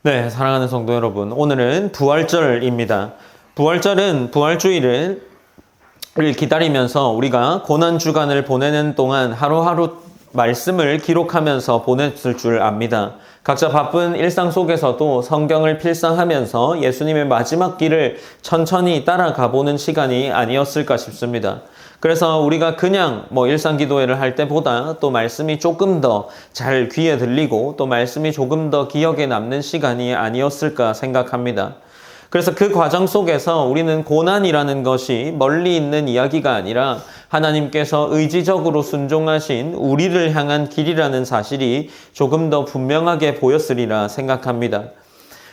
네, 사랑하는 성도 여러분, 오늘은 부활절입니다. 부활절은 부활주일을 기다리면서 우리가 고난주간을 보내는 동안 하루하루 말씀을 기록하면서 보냈을 줄 압니다. 각자 바쁜 일상 속에서도 성경을 필상하면서 예수님의 마지막 길을 천천히 따라가 보는 시간이 아니었을까 싶습니다. 그래서 우리가 그냥 일상 기도회를 할 때보다 또 말씀이 조금 더 잘 귀에 들리고 또 말씀이 조금 더 기억에 남는 시간이 아니었을까 생각합니다. 그래서 그 과정 속에서 우리는 고난이라는 것이 멀리 있는 이야기가 아니라 하나님께서 의지적으로 순종하신 우리를 향한 길이라는 사실이 조금 더 분명하게 보였으리라 생각합니다.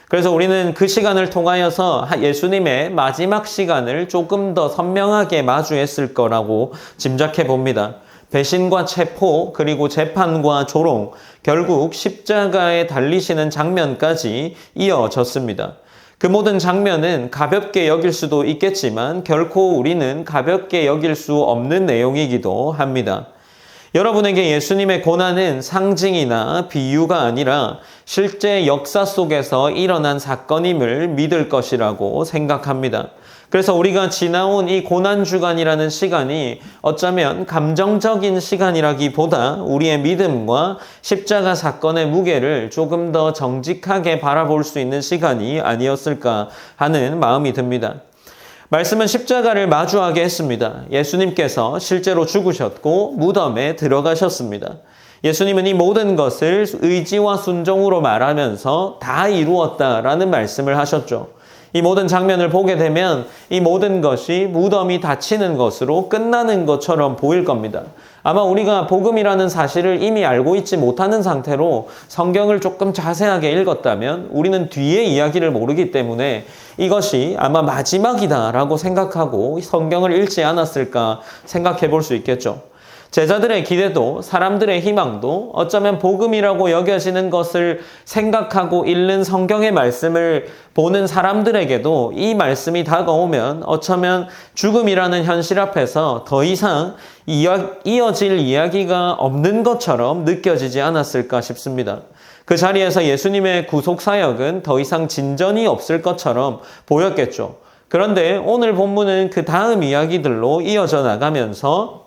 그래서 우리는 그 시간을 통하여서 예수님의 마지막 시간을 조금 더 선명하게 마주했을 거라고 짐작해 봅니다. 배신과 체포, 그리고 재판과 조롱, 결국 십자가에 달리시는 장면까지 이어졌습니다. 그 모든 장면은 가볍게 여길 수도 있겠지만 결코 우리는 가볍게 여길 수 없는 내용이기도 합니다. 여러분에게 예수님의 고난은 상징이나 비유가 아니라 실제 역사 속에서 일어난 사건임을 믿을 것이라고 생각합니다. 그래서 우리가 지나온 이 고난주간이라는 시간이 어쩌면 감정적인 시간이라기보다 우리의 믿음과 십자가 사건의 무게를 조금 더 정직하게 바라볼 수 있는 시간이 아니었을까 하는 마음이 듭니다. 말씀은 십자가를 마주하게 했습니다. 예수님께서 실제로 죽으셨고 무덤에 들어가셨습니다. 예수님은 이 모든 것을 의지와 순종으로 말하면서 다 이루었다라는 말씀을 하셨죠. 이 모든 장면을 보게 되면 이 모든 것이 무덤이 닫히는 것으로 끝나는 것처럼 보일 겁니다. 아마 우리가 복음이라는 사실을 이미 알고 있지 못하는 상태로 성경을 조금 자세하게 읽었다면 우리는 뒤의 이야기를 모르기 때문에 이것이 아마 마지막이다라고 생각하고 성경을 읽지 않았을까 생각해 볼 수 있겠죠. 제자들의 기대도 사람들의 희망도 어쩌면 복음이라고 여겨지는 것을 생각하고 읽는 성경의 말씀을 보는 사람들에게도 이 말씀이 다가오면 어쩌면 죽음이라는 현실 앞에서 더 이상 이어질 이야기가 없는 것처럼 느껴지지 않았을까 싶습니다. 그 자리에서 예수님의 구속사역은 더 이상 진전이 없을 것처럼 보였겠죠. 그런데 오늘 본문은 그 다음 이야기들로 이어져 나가면서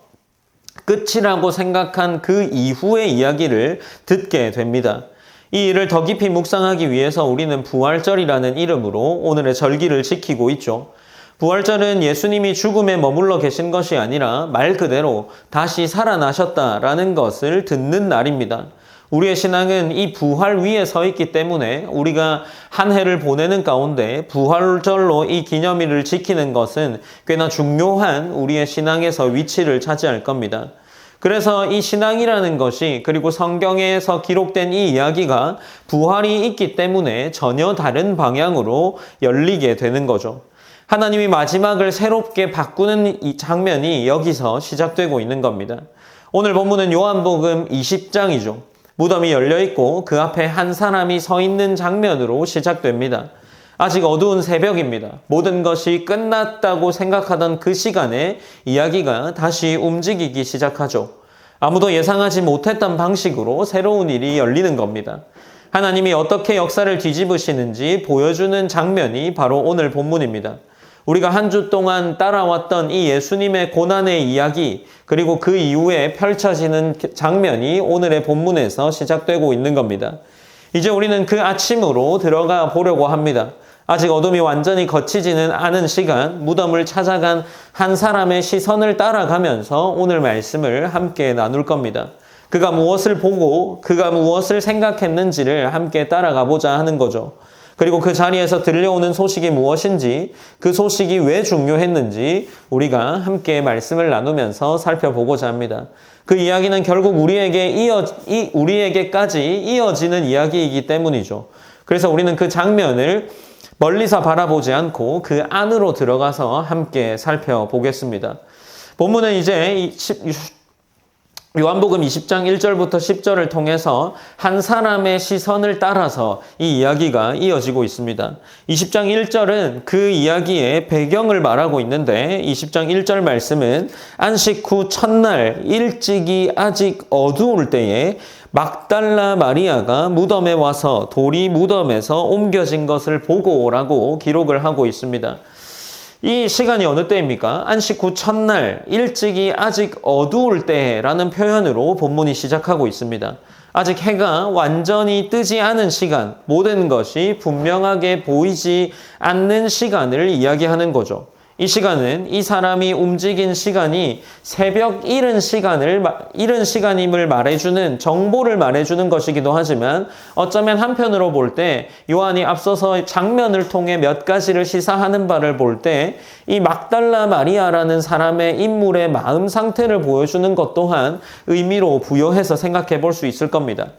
끝이라고 생각한 그 이후의 이야기를 듣게 됩니다. 이 일을 더 깊이 묵상하기 위해서 우리는 부활절이라는 이름으로 오늘의 절기를 지키고 있죠. 부활절은 예수님이 죽음에 머물러 계신 것이 아니라 말 그대로 다시 살아나셨다라는 것을 듣는 날입니다. 우리의 신앙은 이 부활 위에 서 있기 때문에 우리가 한 해를 보내는 가운데 부활절로 이 기념일을 지키는 것은 꽤나 중요한 우리의 신앙에서 위치를 차지할 겁니다. 그래서 이 신앙이라는 것이 그리고 성경에서 기록된 이 이야기가 부활이 있기 때문에 전혀 다른 방향으로 열리게 되는 거죠. 하나님이 마지막을 새롭게 바꾸는 이 장면이 여기서 시작되고 있는 겁니다. 오늘 본문은 요한복음 20장이죠. 무덤이 열려있고 그 앞에 한 사람이 서 있는 장면으로 시작됩니다. 아직 어두운 새벽입니다. 모든 것이 끝났다고 생각하던 그 시간에 이야기가 다시 움직이기 시작하죠. 아무도 예상하지 못했던 방식으로 새로운 일이 열리는 겁니다. 하나님이 어떻게 역사를 뒤집으시는지 보여주는 장면이 바로 오늘 본문입니다. 우리가 한 주 동안 따라왔던 이 예수님의 고난의 이야기, 그리고 그 이후에 펼쳐지는 장면이 오늘의 본문에서 시작되고 있는 겁니다. 이제 우리는 그 아침으로 들어가 보려고 합니다. 아직 어둠이 완전히 거치지는 않은 시간, 무덤을 찾아간 한 사람의 시선을 따라가면서 오늘 말씀을 함께 나눌 겁니다. 그가 무엇을 보고 그가 무엇을 생각했는지를 함께 따라가 보자 하는 거죠. 그리고 그 자리에서 들려오는 소식이 무엇인지, 그 소식이 왜 중요했는지 우리가 함께 말씀을 나누면서 살펴보고자 합니다. 그 이야기는 결국 우리에게까지 이어지는 이야기이기 때문이죠. 그래서 우리는 그 장면을 멀리서 바라보지 않고 그 안으로 들어가서 함께 살펴보겠습니다. 본문은 이제 요한복음 20장 1절부터 10절을 통해서 한 사람의 시선을 따라서 이 이야기가 이어지고 있습니다. 20장 1절은 그 이야기의 배경을 말하고 있는데 20장 1절 말씀은 안식 후 첫날 일찍이 아직 어두울 때에 막달라 마리아가 무덤에 와서 돌이 무덤에서 옮겨진 것을 보고라고 기록을 하고 있습니다. 이 시간이 어느 때입니까? 안식 후 첫날, 일찍이 아직 어두울 때라는 표현으로 본문이 시작하고 있습니다. 아직 해가 완전히 뜨지 않은 시간, 모든 것이 분명하게 보이지 않는 시간을 이야기하는 거죠. 이 시간은 이 사람이 움직인 시간이 새벽 이른 시간임을 말해주는 정보를 말해주는 것이기도 하지만 어쩌면 한편으로 볼 때 요한이 앞서서 장면을 통해 몇 가지를 시사하는 바를 볼 때 이 막달라 마리아라는 사람의 인물의 마음 상태를 보여주는 것 또한 의미로 부여해서 생각해 볼 수 있을 겁니다.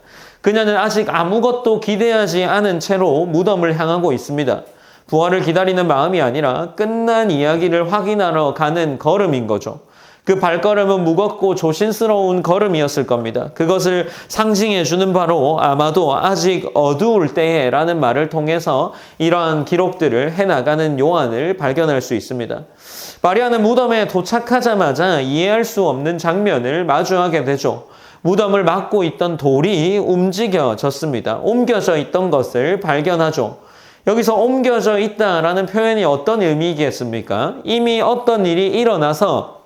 그녀는 아직 아무것도 기대하지 않은 채로 무덤을 향하고 있습니다. 부활을 기다리는 마음이 아니라 끝난 이야기를 확인하러 가는 걸음인 거죠. 그 발걸음은 무겁고 조심스러운 걸음이었을 겁니다. 그것을 상징해 주는 바로 아마도 아직 어두울 때라는 말을 통해서 이러한 기록들을 해나가는 요한을 발견할 수 있습니다. 마리아는 무덤에 도착하자마자 이해할 수 없는 장면을 마주하게 되죠. 무덤을 막고 있던 돌이 움직여졌습니다. 옮겨져 있던 것을 발견하죠. 여기서 옮겨져 있다라는 표현이 어떤 의미겠습니까? 이미 어떤 일이 일어나서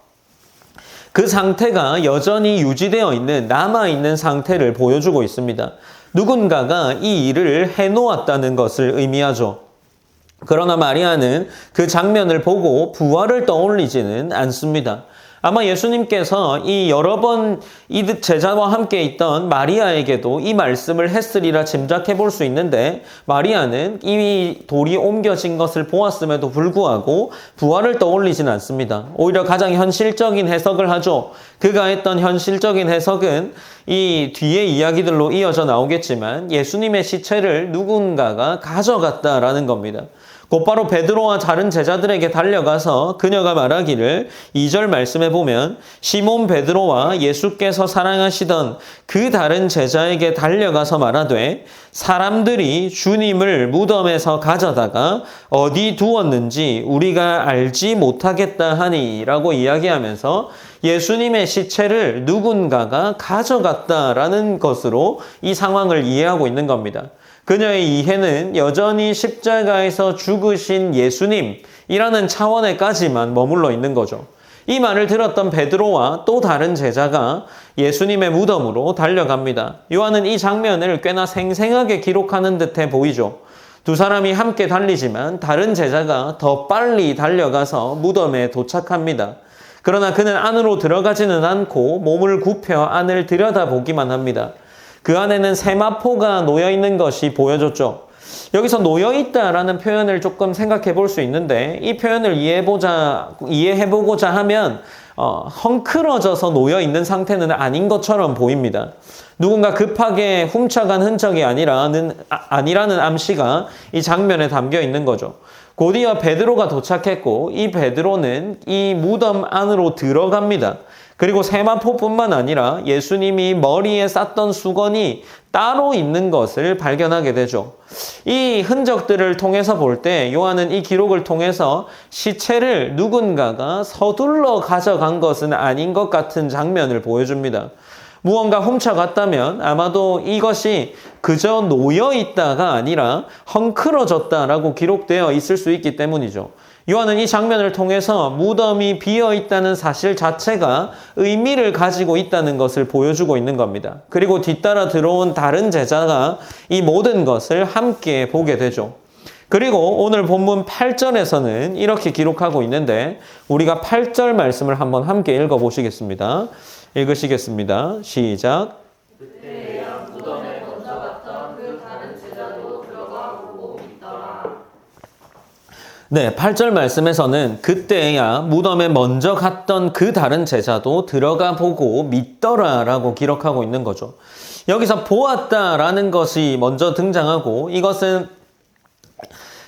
그 상태가 여전히 유지되어 있는, 남아있는 상태를 보여주고 있습니다. 누군가가 이 일을 해놓았다는 것을 의미하죠. 그러나 마리아는 그 장면을 보고 부활을 떠올리지는 않습니다. 아마 예수님께서 이 여러 번 이 제자와 함께 있던 마리아에게도 이 말씀을 했으리라 짐작해 볼 수 있는데 마리아는 이 돌이 옮겨진 것을 보았음에도 불구하고 부활을 떠올리진 않습니다. 오히려 가장 현실적인 해석을 하죠. 그가 했던 현실적인 해석은 이 뒤의 이야기들로 이어져 나오겠지만 예수님의 시체를 누군가가 가져갔다라는 겁니다. 곧바로 베드로와 다른 제자들에게 달려가서 그녀가 말하기를 2절 말씀에 보면 시몬 베드로와 예수께서 사랑하시던 그 다른 제자에게 달려가서 말하되 사람들이 주님을 무덤에서 가져다가 어디 두었는지 우리가 알지 못하겠다 하니 라고 이야기하면서 예수님의 시체를 누군가가 가져갔다라는 것으로 이 상황을 이해하고 있는 겁니다. 그녀의 이해는 여전히 십자가에서 죽으신 예수님이라는 차원에까지만 머물러 있는 거죠. 이 말을 들었던 베드로와 또 다른 제자가 예수님의 무덤으로 달려갑니다. 요한은 이 장면을 꽤나 생생하게 기록하는 듯해 보이죠. 두 사람이 함께 달리지만 다른 제자가 더 빨리 달려가서 무덤에 도착합니다. 그러나 그는 안으로 들어가지는 않고 몸을 굽혀 안을 들여다보기만 합니다. 그 안에는 세마포가 놓여있는 것이 보여졌죠. 여기서 놓여있다라는 표현을 조금 생각해 볼 수 있는데 이 표현을 이해해보고자 하면 헝클어져서 놓여있는 상태는 아닌 것처럼 보입니다. 누군가 급하게 훔쳐간 흔적이 아니라는 암시가 이 장면에 담겨 있는 거죠. 곧이어 베드로가 도착했고 이 베드로는 이 무덤 안으로 들어갑니다. 그리고 세마포뿐만 아니라 예수님이 머리에 쌌던 수건이 따로 있는 것을 발견하게 되죠. 이 흔적들을 통해서 볼 때 요한은 이 기록을 통해서 시체를 누군가가 서둘러 가져간 것은 아닌 것 같은 장면을 보여줍니다. 무언가 훔쳐갔다면 아마도 이것이 그저 놓여있다가 아니라 헝클어졌다라고 기록되어 있을 수 있기 때문이죠. 요한은 이 장면을 통해서 무덤이 비어있다는 사실 자체가 의미를 가지고 있다는 것을 보여주고 있는 겁니다. 그리고 뒤따라 들어온 다른 제자가 이 모든 것을 함께 보게 되죠. 그리고 오늘 본문 8절에서는 이렇게 기록하고 있는데 우리가 8절 말씀을 한번 함께 읽어보시겠습니다. 읽으시겠습니다. 시작. 그때야 무덤에 먼저 갔던 그 다른 제자도 들어가 보고 있더라. 네, 8절 말씀에서는 그때야 무덤에 먼저 갔던 그 다른 제자도 들어가 보고 믿더라라고 기록하고 있는 거죠. 여기서 보았다라는 것이 먼저 등장하고 이것은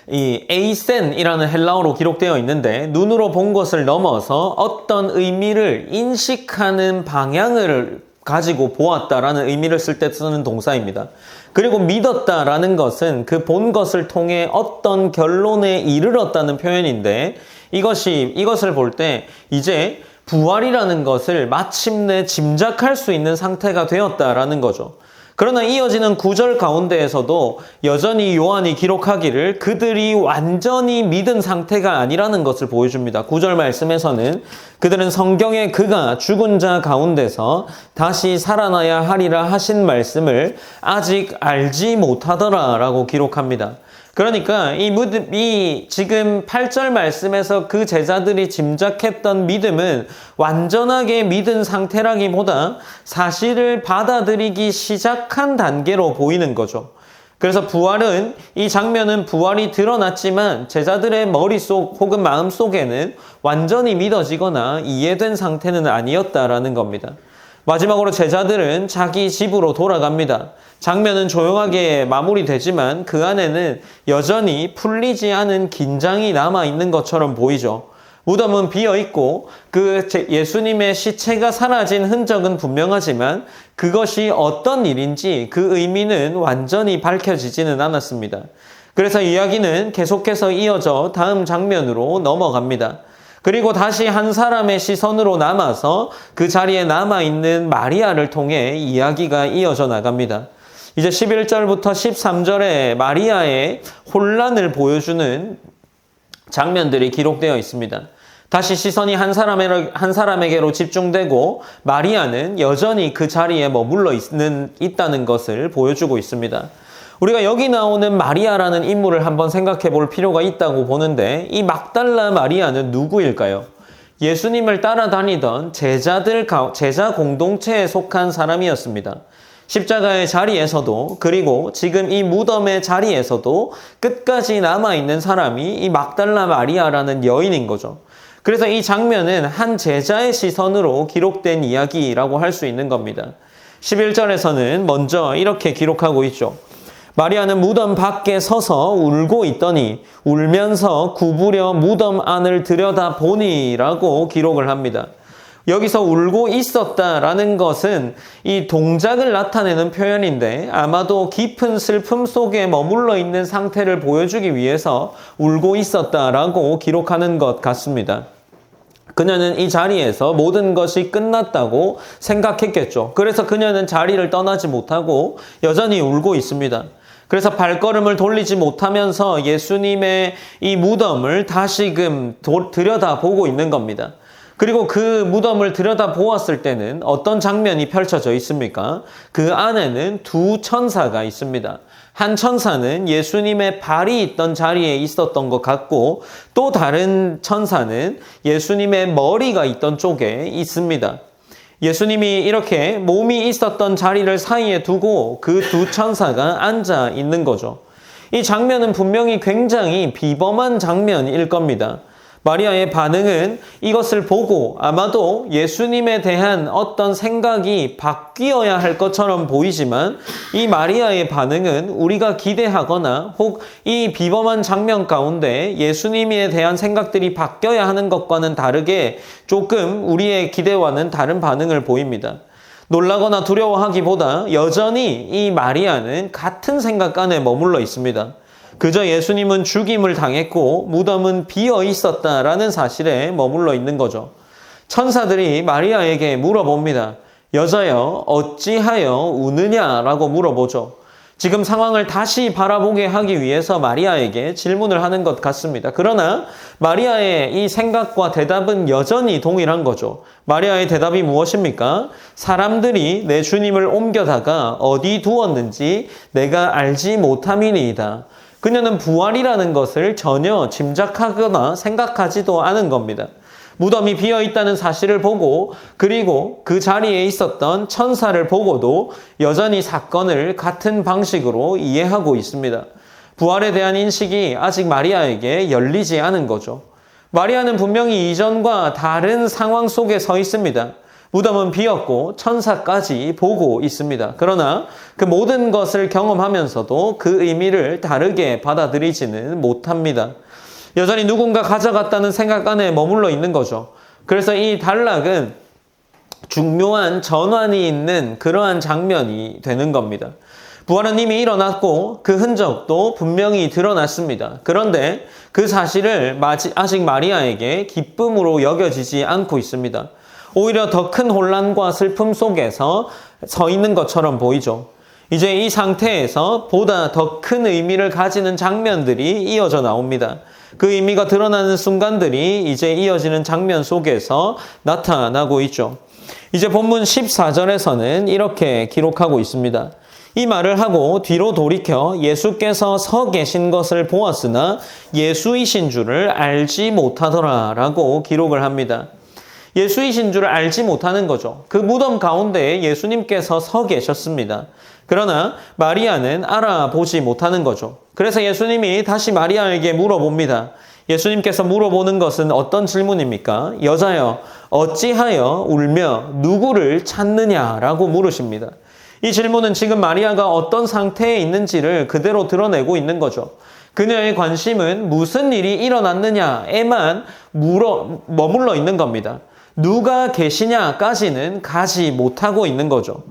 이 에이센이라는 헬라어로 기록되어 있는데 눈으로 본 것을 넘어서 어떤 의미를 인식하는 방향을 가지고 보았다라는 의미를 쓸 때 쓰는 동사입니다. 그리고 믿었다라는 것은 그 본 것을 통해 어떤 결론에 이르렀다는 표현인데 이것을 볼 때 이제 부활이라는 것을 마침내 짐작할 수 있는 상태가 되었다라는 거죠. 그러나 이어지는 9절 가운데에서도 여전히 요한이 기록하기를 그들이 완전히 믿은 상태가 아니라는 것을 보여줍니다. 9절 말씀에서는 그들은 성경에 그가 죽은 자 가운데서 다시 살아나야 하리라 하신 말씀을 아직 알지 못하더라 라고 기록합니다. 그러니까 이 지금 8절 말씀에서 그 제자들이 짐작했던 믿음은 완전하게 믿은 상태라기보다 사실을 받아들이기 시작한 단계로 보이는 거죠. 그래서 이 장면은 부활이 드러났지만 제자들의 머릿속 혹은 마음속에는 완전히 믿어지거나 이해된 상태는 아니었다라는 겁니다. 마지막으로 제자들은 자기 집으로 돌아갑니다. 장면은 조용하게 마무리되지만 그 안에는 여전히 풀리지 않은 긴장이 남아있는 것처럼 보이죠. 무덤은 비어있고 예수님의 시체가 사라진 흔적은 분명하지만 그것이 어떤 일인지 그 의미는 완전히 밝혀지지는 않았습니다. 그래서 이야기는 계속해서 이어져 다음 장면으로 넘어갑니다. 그리고 다시 한 사람의 시선으로 남아서 그 자리에 남아있는 마리아를 통해 이야기가 이어져 나갑니다. 이제 11절부터 13절에 마리아의 혼란을 보여주는 장면들이 기록되어 있습니다. 다시 시선이 한 사람에게로 집중되고 마리아는 여전히 그 자리에 머물러 있다는 것을 보여주고 있습니다. 우리가 여기 나오는 마리아라는 인물을 한번 생각해 볼 필요가 있다고 보는데 이 막달라 마리아는 누구일까요? 예수님을 따라다니던 제자 공동체에 속한 사람이었습니다. 십자가의 자리에서도 그리고 지금 이 무덤의 자리에서도 끝까지 남아있는 사람이 이 막달라 마리아라는 여인인 거죠. 그래서 이 장면은 한 제자의 시선으로 기록된 이야기라고 할 수 있는 겁니다. 11절에서는 먼저 이렇게 기록하고 있죠. 마리아는 무덤 밖에 서서 울고 있더니 울면서 구부려 무덤 안을 들여다보니 라고 기록을 합니다. 여기서 울고 있었다라는 것은 이 동작을 나타내는 표현인데 아마도 깊은 슬픔 속에 머물러 있는 상태를 보여주기 위해서 울고 있었다라고 기록하는 것 같습니다. 그녀는 이 자리에서 모든 것이 끝났다고 생각했겠죠. 그래서 그녀는 자리를 떠나지 못하고 여전히 울고 있습니다. 그래서 발걸음을 돌리지 못하면서 예수님의 이 무덤을 다시금 들여다보고 있는 겁니다. 그리고 그 무덤을 들여다보았을 때는 어떤 장면이 펼쳐져 있습니까? 그 안에는 두 천사가 있습니다. 한 천사는 예수님의 발이 있던 자리에 있었던 것 같고 또 다른 천사는 예수님의 머리가 있던 쪽에 있습니다. 예수님이 이렇게 몸이 있었던 자리를 사이에 두고 그 두 천사가 앉아 있는 거죠. 이 장면은 분명히 굉장히 비범한 장면일 겁니다. 마리아의 반응은 이것을 보고 아마도 예수님에 대한 어떤 생각이 바뀌어야 할 것처럼 보이지만 이 마리아의 반응은 우리가 기대하거나 혹 이 비범한 장면 가운데 예수님에 대한 생각들이 바뀌어야 하는 것과는 다르게 조금 우리의 기대와는 다른 반응을 보입니다. 놀라거나 두려워하기보다 여전히 이 마리아는 같은 생각 안에 머물러 있습니다. 그저 예수님은 죽임을 당했고 무덤은 비어 있었다라는 사실에 머물러 있는 거죠. 천사들이 마리아에게 물어봅니다. 여자여 어찌하여 우느냐라고 물어보죠. 지금 상황을 다시 바라보게 하기 위해서 마리아에게 질문을 하는 것 같습니다. 그러나 마리아의 이 생각과 대답은 여전히 동일한 거죠. 마리아의 대답이 무엇입니까? 사람들이 내 주님을 옮겨다가 어디 두었는지 내가 알지 못함이니이다. 그녀는 부활이라는 것을 전혀 짐작하거나 생각하지도 않은 겁니다. 무덤이 비어있다는 사실을 보고 그리고 그 자리에 있었던 천사를 보고도 여전히 사건을 같은 방식으로 이해하고 있습니다. 부활에 대한 인식이 아직 마리아에게 열리지 않은 거죠. 마리아는 분명히 이전과 다른 상황 속에 서 있습니다. 무덤은 비었고 천사까지 보고 있습니다. 그러나 그 모든 것을 경험하면서도 그 의미를 다르게 받아들이지는 못합니다. 여전히 누군가 가져갔다는 생각 안에 머물러 있는 거죠. 그래서 이 단락은 중요한 전환이 있는 그러한 장면이 되는 겁니다. 부활은 이미 일어났고 그 흔적도 분명히 드러났습니다. 그런데 그 사실을 아직 마리아에게 기쁨으로 여겨지지 않고 있습니다. 오히려 더 큰 혼란과 슬픔 속에서 서 있는 것처럼 보이죠. 이제 이 상태에서 보다 더 큰 의미를 가지는 장면들이 이어져 나옵니다. 그 의미가 드러나는 순간들이 이제 이어지는 장면 속에서 나타나고 있죠. 이제 본문 14절에서는 이렇게 기록하고 있습니다. 이 말을 하고 뒤로 돌이켜 예수께서 서 계신 것을 보았으나 예수이신 줄을 알지 못하더라 라고 기록을 합니다. 예수이신 줄을 알지 못하는 거죠. 그 무덤 가운데에 예수님께서 서 계셨습니다. 그러나 마리아는 알아보지 못하는 거죠. 그래서 예수님이 다시 마리아에게 물어봅니다. 예수님께서 물어보는 것은 어떤 질문입니까? 여자여, 어찌하여 울며 누구를 찾느냐라고 물으십니다. 이 질문은 지금 마리아가 어떤 상태에 있는지를 그대로 드러내고 있는 거죠. 그녀의 관심은 무슨 일이 일어났느냐에만 머물러 있는 겁니다. 누가 계시냐까지는 가지 못하고 있는 거죠.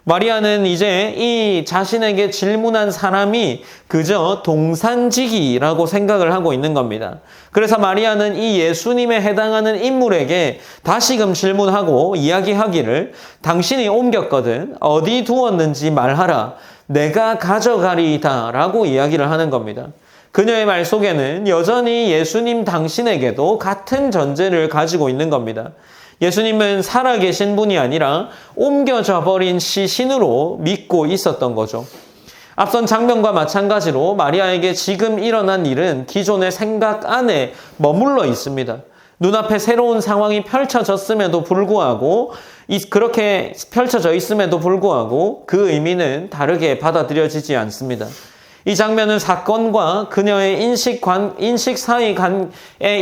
마리아는 이제 이 자신에게 질문한 사람이 그저 동산지기라고 생각을 하고 있는 겁니다. 그래서 마리아는 이 예수님에 해당하는 인물에게 다시금 질문하고 이야기하기를 당신이 옮겼거든 어디 두었는지 말하라 내가 가져가리이다 라고 이야기를 하는 겁니다. 그녀의 말 속에는 여전히 예수님 당신에게도 같은 전제를 가지고 있는 겁니다. 예수님은 살아계신 분이 아니라 옮겨져 버린 시신으로 믿고 있었던 거죠. 앞선 장면과 마찬가지로 마리아에게 지금 일어난 일은 기존의 생각 안에 머물러 있습니다. 눈앞에 새로운 상황이 펼쳐졌음에도 불구하고 그렇게 펼쳐져 있음에도 불구하고 그 의미는 다르게 받아들여지지 않습니다. 이 장면은 사건과 그녀의 인식 사이에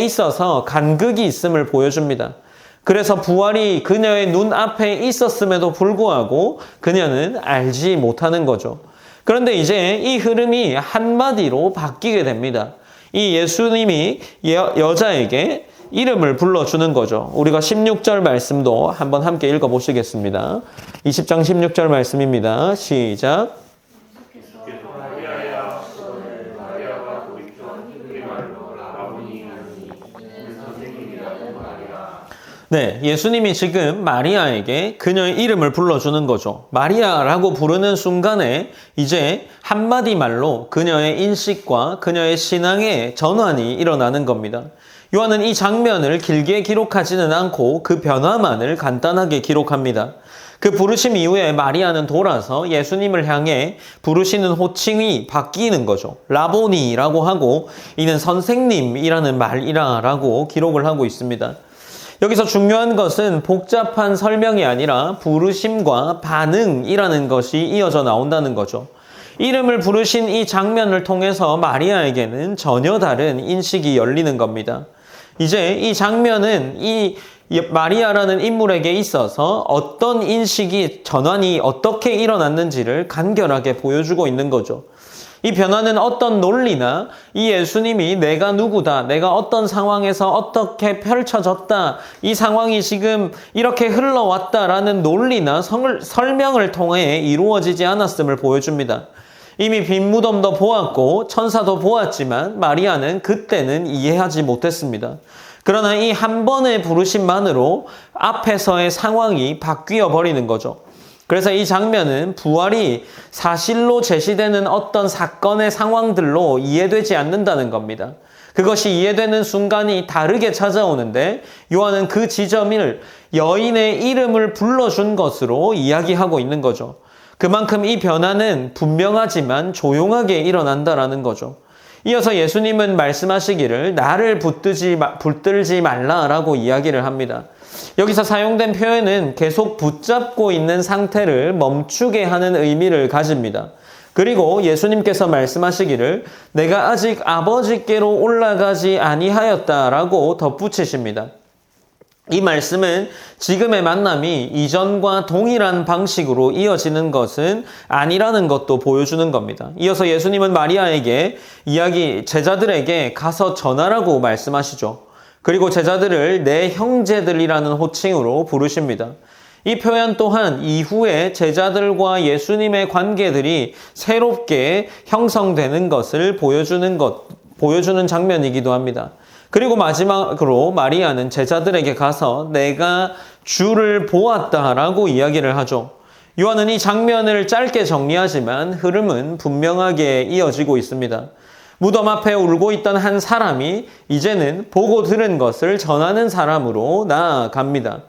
있어서 간극이 있음을 보여줍니다. 그래서 부활이 그녀의 눈앞에 있었음에도 불구하고 그녀는 알지 못하는 거죠. 그런데 이제 이 흐름이 한마디로 바뀌게 됩니다. 이 예수님이 여자에게 이름을 불러주는 거죠. 우리가 16절 말씀도 한번 함께 읽어보시겠습니다. 20장 16절 말씀입니다. 시작. 네, 예수님이 지금 마리아에게 그녀의 이름을 불러주는 거죠. 마리아라고 부르는 순간에 이제 한마디 말로 그녀의 인식과 그녀의 신앙의 전환이 일어나는 겁니다. 요한은 이 장면을 길게 기록하지는 않고 그 변화만을 간단하게 기록합니다. 그 부르심 이후에 마리아는 돌아서 예수님을 향해 부르시는 호칭이 바뀌는 거죠. 라보니라고 하고 이는 선생님이라는 말이라고 기록을 하고 있습니다. 여기서 중요한 것은 복잡한 설명이 아니라 부르심과 반응이라는 것이 이어져 나온다는 거죠. 이름을 부르신 이 장면을 통해서 마리아에게는 전혀 다른 인식이 열리는 겁니다. 이제 이 장면은 이 마리아라는 인물에게 있어서 어떤 인식이 전환이 어떻게 일어났는지를 간결하게 보여주고 있는 거죠. 이 변화는 어떤 논리나 이 예수님이 내가 누구다, 내가 어떤 상황에서 어떻게 펼쳐졌다, 이 상황이 지금 이렇게 흘러왔다라는 논리나 설명을 통해 이루어지지 않았음을 보여줍니다. 이미 빈 무덤도 보았고 천사도 보았지만 마리아는 그때는 이해하지 못했습니다. 그러나 이 한 번의 부르심만으로 앞에서의 상황이 바뀌어 버리는 거죠. 그래서 이 장면은 부활이 사실로 제시되는 어떤 사건의 상황들로 이해되지 않는다는 겁니다. 그것이 이해되는 순간이 다르게 찾아오는데 요한은 그 지점을 여인의 이름을 불러준 것으로 이야기하고 있는 거죠. 그만큼 이 변화는 분명하지만 조용하게 일어난다라는 거죠. 이어서 예수님은 말씀하시기를 나를 붙들지 말라라고 이야기를 합니다. 여기서 사용된 표현은 계속 붙잡고 있는 상태를 멈추게 하는 의미를 가집니다. 그리고 예수님께서 말씀하시기를 내가 아직 아버지께로 올라가지 아니하였다라고 덧붙이십니다. 이 말씀은 지금의 만남이 이전과 동일한 방식으로 이어지는 것은 아니라는 것도 보여주는 겁니다. 이어서 예수님은 마리아에게 제자들에게 가서 전하라고 말씀하시죠. 그리고 제자들을 내 형제들이라는 호칭으로 부르십니다. 이 표현 또한 이후에 제자들과 예수님의 관계들이 새롭게 형성되는 것을 보여주는 장면이기도 합니다. 그리고 마지막으로 마리아는 제자들에게 가서 내가 주를 보았다라고 이야기를 하죠. 요한은 이 장면을 짧게 정리하지만 흐름은 분명하게 이어지고 있습니다. 무덤 앞에 울고 있던 한 사람이 이제는 보고 들은 것을 전하는 사람으로 나아갑니다.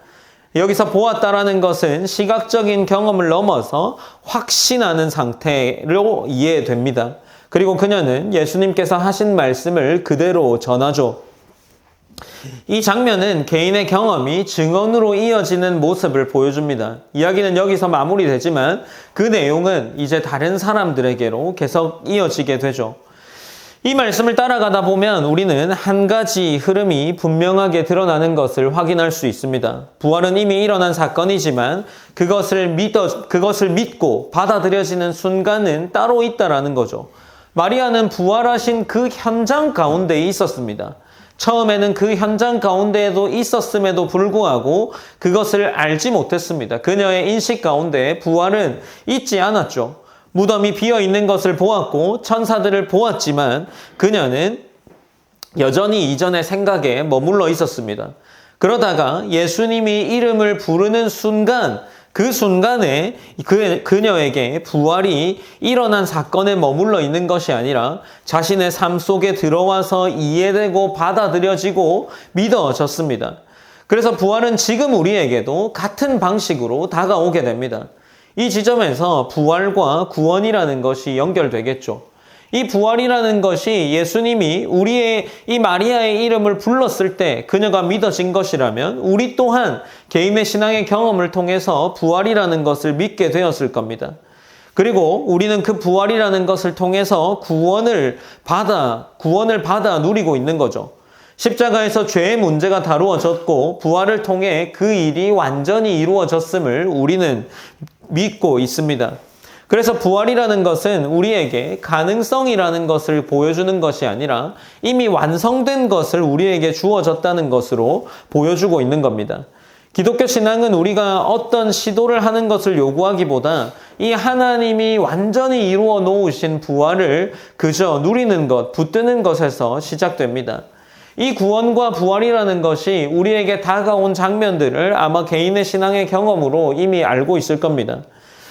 여기서 보았다라는 것은 시각적인 경험을 넘어서 확신하는 상태로 이해됩니다. 그리고 그녀는 예수님께서 하신 말씀을 그대로 전하죠. 이 장면은 개인의 경험이 증언으로 이어지는 모습을 보여줍니다. 이야기는 여기서 마무리되지만 그 내용은 이제 다른 사람들에게로 계속 이어지게 되죠. 이 말씀을 따라가다 보면 우리는 한 가지 흐름이 분명하게 드러나는 것을 확인할 수 있습니다. 부활은 이미 일어난 사건이지만 그것을 믿고 받아들여지는 순간은 따로 있다라는 거죠. 마리아는 부활하신 그 현장 가운데에 있었습니다. 처음에는 그 현장 가운데에도 있었음에도 불구하고 그것을 알지 못했습니다. 그녀의 인식 가운데 부활은 있지 않았죠. 무덤이 비어 있는 것을 보았고 천사들을 보았지만 그녀는 여전히 이전의 생각에 머물러 있었습니다. 그러다가 예수님이 이름을 부르는 순간, 그 순간에 그녀에게 부활이 일어난 사건에 머물러 있는 것이 아니라 자신의 삶 속에 들어와서 이해되고 받아들여지고 믿어졌습니다. 그래서 부활은 지금 우리에게도 같은 방식으로 다가오게 됩니다. 이 지점에서 부활과 구원이라는 것이 연결되겠죠. 이 부활이라는 것이 예수님이 우리의 이 마리아의 이름을 불렀을 때 그녀가 믿어진 것이라면 우리 또한 개인의 신앙의 경험을 통해서 부활이라는 것을 믿게 되었을 겁니다. 그리고 우리는 그 부활이라는 것을 통해서 구원을 받아 누리고 있는 거죠. 십자가에서 죄의 문제가 다루어졌고 부활을 통해 그 일이 완전히 이루어졌음을 우리는 믿고 있습니다. 그래서 부활이라는 것은 우리에게 가능성이라는 것을 보여주는 것이 아니라 이미 완성된 것을 우리에게 주어졌다는 것으로 보여주고 있는 겁니다. 기독교 신앙은 우리가 어떤 시도를 하는 것을 요구하기보다 이 하나님이 완전히 이루어 놓으신 부활을 그저 누리는 것, 붙드는 것에서 시작됩니다. 이 구원과 부활이라는 것이 우리에게 다가온 장면들을 아마 개인의 신앙의 경험으로 이미 알고 있을 겁니다.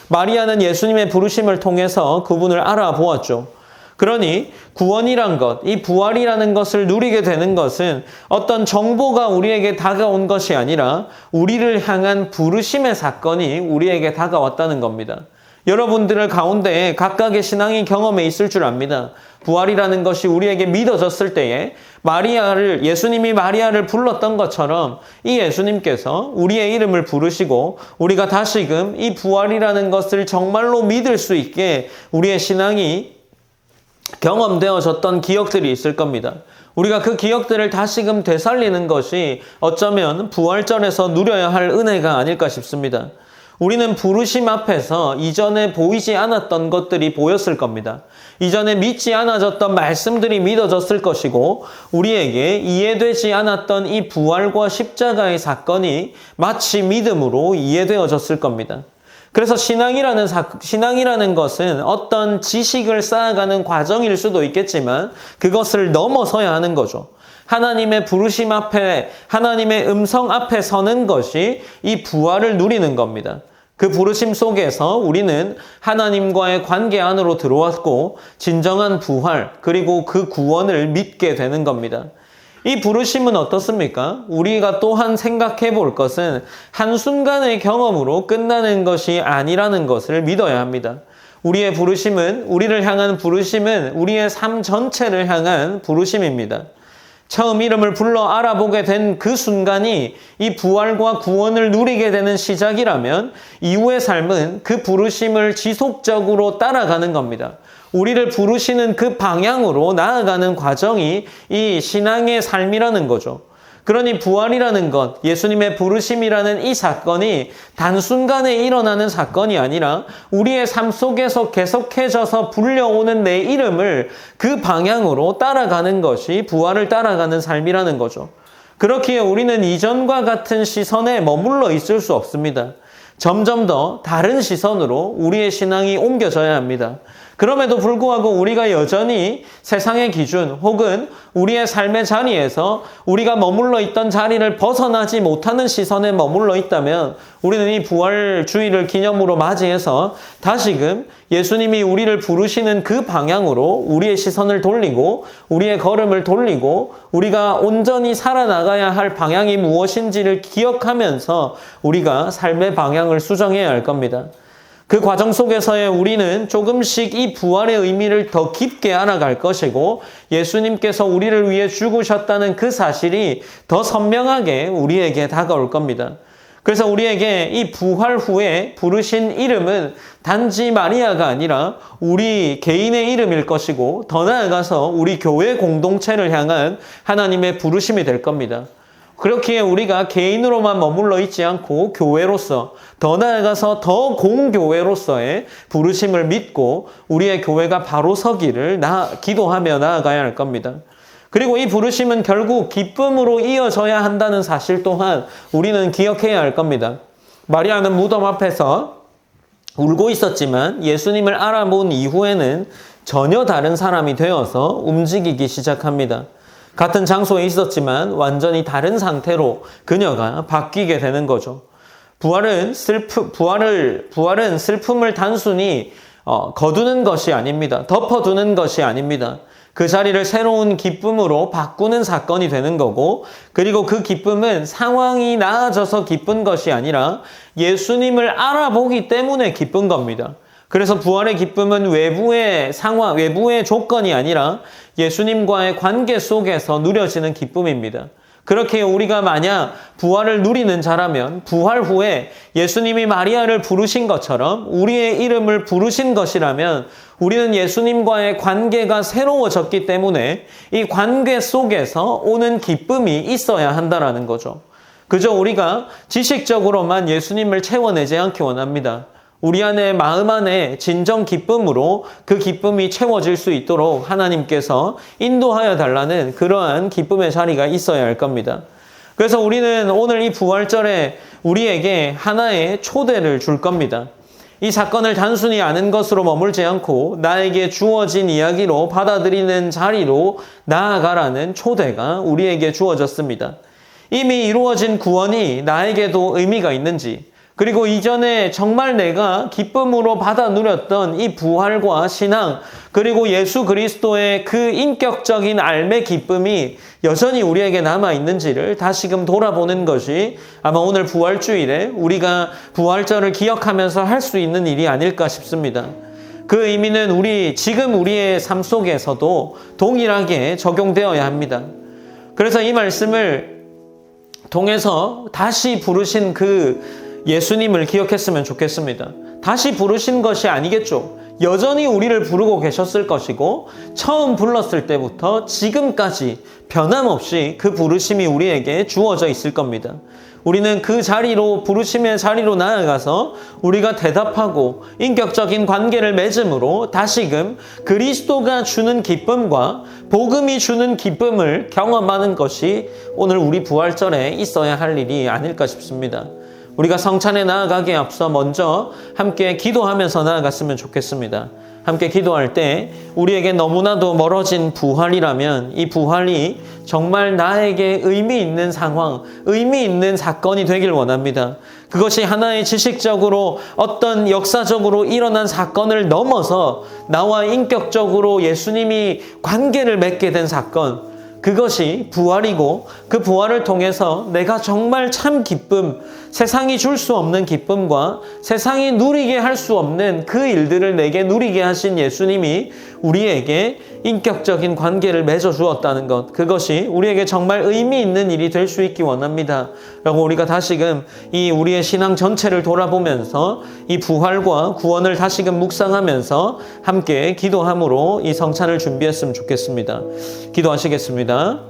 마리아는 예수님의 부르심을 통해서 그분을 알아보았죠. 그러니 구원이란 것, 이 부활이라는 것을 누리게 되는 것은 어떤 정보가 우리에게 다가온 것이 아니라 우리를 향한 부르심의 사건이 우리에게 다가왔다는 겁니다. 여러분들 가운데 각각의 신앙의 경험에 있을 줄 압니다. 부활이라는 것이 우리에게 믿어졌을 때에 예수님이 마리아를 불렀던 것처럼 이 예수님께서 우리의 이름을 부르시고 우리가 다시금 이 부활이라는 것을 정말로 믿을 수 있게 우리의 신앙이 경험되어졌던 기억들이 있을 겁니다. 우리가 그 기억들을 다시금 되살리는 것이 어쩌면 부활절에서 누려야 할 은혜가 아닐까 싶습니다. 우리는 부르심 앞에서 이전에 보이지 않았던 것들이 보였을 겁니다. 이전에 믿지 않아졌던 말씀들이 믿어졌을 것이고 우리에게 이해되지 않았던 이 부활과 십자가의 사건이 마치 믿음으로 이해되어졌을 겁니다. 그래서 신앙이라는 것은 어떤 지식을 쌓아가는 과정일 수도 있겠지만 그것을 넘어서야 하는 거죠. 하나님의 부르심 앞에, 하나님의 음성 앞에 서는 것이 이 부활을 누리는 겁니다. 그 부르심 속에서 우리는 하나님과의 관계 안으로 들어왔고 진정한 부활 그리고 그 구원을 믿게 되는 겁니다. 이 부르심은 어떻습니까? 우리가 또한 생각해 볼 것은 한순간의 경험으로 끝나는 것이 아니라는 것을 믿어야 합니다. 우리의 부르심은, 우리를 향한 부르심은 우리의 삶 전체를 향한 부르심입니다. 처음 이름을 불러 알아보게 된 그 순간이 이 부활과 구원을 누리게 되는 시작이라면 이후의 삶은 그 부르심을 지속적으로 따라가는 겁니다. 우리를 부르시는 그 방향으로 나아가는 과정이 이 신앙의 삶이라는 거죠. 그러니 부활이라는 것, 예수님의 부르심이라는 이 사건이 단순간에 일어나는 사건이 아니라 우리의 삶 속에서 계속해져서 불려오는 내 이름을 그 방향으로 따라가는 것이 부활을 따라가는 삶이라는 거죠. 그렇기에 우리는 이전과 같은 시선에 머물러 있을 수 없습니다. 점점 더 다른 시선으로 우리의 신앙이 옮겨져야 합니다. 그럼에도 불구하고 우리가 여전히 세상의 기준 혹은 우리의 삶의 자리에서 우리가 머물러 있던 자리를 벗어나지 못하는 시선에 머물러 있다면 우리는 이 부활주의를 기념으로 맞이해서 다시금 예수님이 우리를 부르시는 그 방향으로 우리의 시선을 돌리고 우리의 걸음을 돌리고 우리가 온전히 살아나가야 할 방향이 무엇인지를 기억하면서 우리가 삶의 방향을 수정해야 할 겁니다. 그 과정 속에서의 우리는 조금씩 이 부활의 의미를 더 깊게 알아갈 것이고 예수님께서 우리를 위해 죽으셨다는 그 사실이 더 선명하게 우리에게 다가올 겁니다. 그래서 우리에게 이 부활 후에 부르신 이름은 단지 마리아가 아니라 우리 개인의 이름일 것이고 더 나아가서 우리 교회 공동체를 향한 하나님의 부르심이 될 겁니다. 그렇기에 우리가 개인으로만 머물러 있지 않고 교회로서 더 나아가서 더 공교회로서의 부르심을 믿고 우리의 교회가 바로 서기를 기도하며 나아가야 할 겁니다. 그리고 이 부르심은 결국 기쁨으로 이어져야 한다는 사실 또한 우리는 기억해야 할 겁니다. 마리아는 무덤 앞에서 울고 있었지만 예수님을 알아본 이후에는 전혀 다른 사람이 되어서 움직이기 시작합니다. 같은 장소에 있었지만 완전히 다른 상태로 그녀가 바뀌게 되는 거죠. 부활은 슬픔을 단순히 거두는 것이 아닙니다. 덮어두는 것이 아닙니다. 그 자리를 새로운 기쁨으로 바꾸는 사건이 되는 거고, 그리고 그 기쁨은 상황이 나아져서 기쁜 것이 아니라 예수님을 알아보기 때문에 기쁜 겁니다. 그래서 부활의 기쁨은 외부의 상황, 외부의 조건이 아니라 예수님과의 관계 속에서 누려지는 기쁨입니다. 그렇게 우리가 만약 부활을 누리는 자라면 부활 후에 예수님이 마리아를 부르신 것처럼 우리의 이름을 부르신 것이라면 우리는 예수님과의 관계가 새로워졌기 때문에 이 관계 속에서 오는 기쁨이 있어야 한다는 거죠. 그저 우리가 지식적으로만 예수님을 채워내지 않기 원합니다. 우리 안에 마음 안에 진정 기쁨으로 그 기쁨이 채워질 수 있도록 하나님께서 인도하여 달라는 그러한 기쁨의 자리가 있어야 할 겁니다. 그래서 우리는 오늘 이 부활절에 우리에게 하나의 초대를 줄 겁니다. 이 사건을 단순히 아는 것으로 머물지 않고 나에게 주어진 이야기로 받아들이는 자리로 나아가라는 초대가 우리에게 주어졌습니다. 이미 이루어진 구원이 나에게도 의미가 있는지, 그리고 이전에 정말 내가 기쁨으로 받아 누렸던 이 부활과 신앙, 그리고 예수 그리스도의 그 인격적인 알매 기쁨이 여전히 우리에게 남아있는지를 다시금 돌아보는 것이 아마 오늘 부활주일에 우리가 부활절을 기억하면서 할 수 있는 일이 아닐까 싶습니다. 그 의미는 지금 우리의 삶 속에서도 동일하게 적용되어야 합니다. 그래서 이 말씀을 통해서 다시 부르신 그 예수님을 기억했으면 좋겠습니다. 다시 부르신 것이 아니겠죠. 여전히 우리를 부르고 계셨을 것이고 처음 불렀을 때부터 지금까지 변함없이 그 부르심이 우리에게 주어져 있을 겁니다. 우리는 그 자리로, 부르심의 자리로 나아가서 우리가 대답하고 인격적인 관계를 맺음으로 다시금 그리스도가 주는 기쁨과 복음이 주는 기쁨을 경험하는 것이 오늘 우리 부활절에 있어야 할 일이 아닐까 싶습니다. 우리가 성찬에 나아가기에 앞서 먼저 함께 기도하면서 나아갔으면 좋겠습니다. 함께 기도할 때 우리에게 너무나도 멀어진 부활이라면 이 부활이 정말 나에게 의미 있는 상황, 의미 있는 사건이 되길 원합니다. 그것이 하나의 지식적으로 어떤 역사적으로 일어난 사건을 넘어서 나와 인격적으로 예수님이 관계를 맺게 된 사건, 그것이 부활이고 그 부활을 통해서 내가 정말 참 기쁨, 세상이 줄 수 없는 기쁨과 세상이 누리게 할 수 없는 그 일들을 내게 누리게 하신 예수님이 우리에게 인격적인 관계를 맺어 주었다는 것, 그것이 우리에게 정말 의미 있는 일이 될 수 있기 원합니다. 라고 우리가 다시금 이 우리의 신앙 전체를 돌아보면서 이 부활과 구원을 다시금 묵상하면서 함께 기도함으로 이 성찬을 준비했으면 좋겠습니다. 기도하시겠습니다.